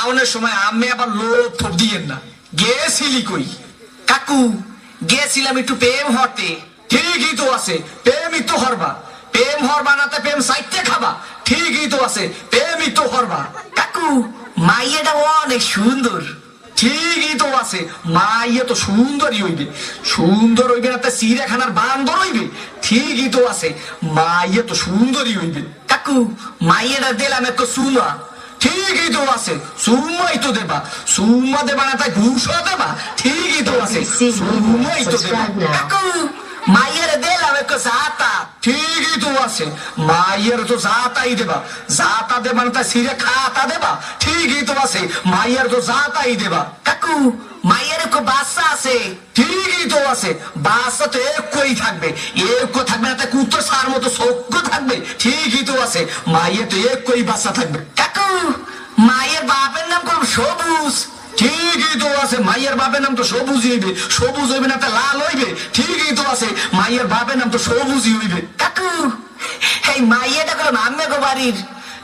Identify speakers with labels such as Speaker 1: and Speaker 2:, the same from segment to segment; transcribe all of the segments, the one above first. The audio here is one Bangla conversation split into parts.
Speaker 1: যাওয়ানোর সময় আমি আবার লোভ থোপ দিয়েন না। গেছিলি কই?
Speaker 2: কাকু গেছিলাম একটু প্রেম হতে।
Speaker 1: ঠিকই তো আছে, প্রেমই তো হরবা। প্রেম হরবা না তো প্রেম সাইটে খাবা। ঠিকই তো আছে, প্রেমই তো হরবা।
Speaker 2: কাকু মাইয়াটা অনেক সুন্দর।
Speaker 1: ঠিকই তো আছে, মাইয়া তো সুন্দরই হইবে। সুন্দর হইবে না তো চিড়িয়াখানার বান্দর হইবে? ঠিকই তো আছে, মাইয়া তো সুন্দরই হইবে।
Speaker 2: কাকু মাইয়াটা দিলাম একটু সুমা।
Speaker 1: ঠিকই তো আছে, সুম্মাই তো দেবা। সুম্মা দেবা না তাই ঘুষও দেবা? ঠিকই তো আছে, সুম্মাই তো দেবা।
Speaker 2: কাকু মাইয়ারে দিলাম একটু জাতা।
Speaker 1: ঠিকই তো আছে, মাইয়ের তো জাতাই দেবা। জাতা দেবা না তাই সিরে খাতা দেবা? ঠিকই তো আছে, মাইয়ের তো জাতাই দেবা।
Speaker 2: কাকু মাইয়ার একটু বাচ্চা আছে।
Speaker 1: ঠিকই তো আছে, বাচ্চা তো একই থাকবে। এক থাকবে না তাই কুত্তর সার মতো সক্য থাকবে? ঠিকই তো আছে, মাইয়ের তো একই বাচ্চা থাকবে।
Speaker 2: কাকু মায়ের বাপের নাম কোন সবুজ।
Speaker 1: ঠিকই তো আছে, মাইয়ের বাপের নাম তো সবুজই হইবে। সবুজ হইবে না তা লাল হইবে? ঠিকই তো আছে, মাইয়ের বাপের নাম তো সবুজই হইবে।
Speaker 2: কাকু এই মাইয়াটা করলাম আম্মে গো বাড়ির।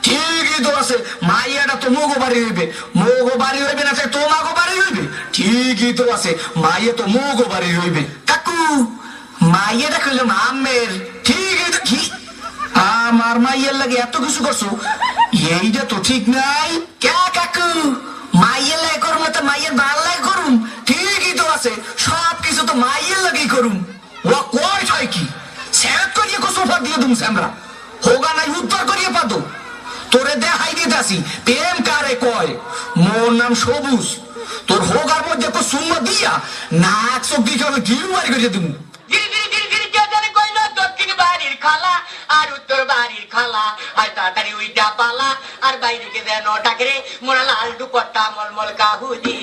Speaker 1: ঠিকই তো আছে, মাইয়াটা তো মোগো বাড়ি হইবে। মোগো বাড়ি হইবে না তাই তোমাগো বাড়ি হইবে? ঠিকই তো আছে, মাইয়া তো মোগো বাড়ি হইবে।
Speaker 2: কাকু মাইয়াটা করলাম আম্মের।
Speaker 1: ঠিকই তো। কি আমার মাইয়ের লাগে এত কিছু করছো? এইটা তো ঠিক নাই।
Speaker 2: কে কাকু মাইয়ের লাগে করুম না তো মাইয়ের ভাল লাগে করুম?
Speaker 1: ঠিকই তো আছে,
Speaker 2: সব কিছু তো মাইয়ের লাগেই করুম।
Speaker 1: ও কয় ঠাই কি স্যাট করিয়ে সোফা দিয়ে দুম আমরা হোগা নাই উদ্ধার করিয়ে পাতো। তোরে দেখাই দিতে আসি প্রেম কারে কয়। মোর নাম সবুজ, তোর হোগার মধ্যে একটু সুম্মা দিয়া নাক চোখ দিয়ে আমি ঘিউ বাড়ি করিয়ে দিব।
Speaker 3: গিরি গিরি গিরি গিরি কে জানে কইলো দক্ষিণ বাড়ির খালা আর উত্তর বাড়ির খালা, হয় তাড়াতাড়ি উইটা পালা আর বাইরে কে যেন ডাকরে মোরা লাল দুপট্টা মলমল কাহুদি।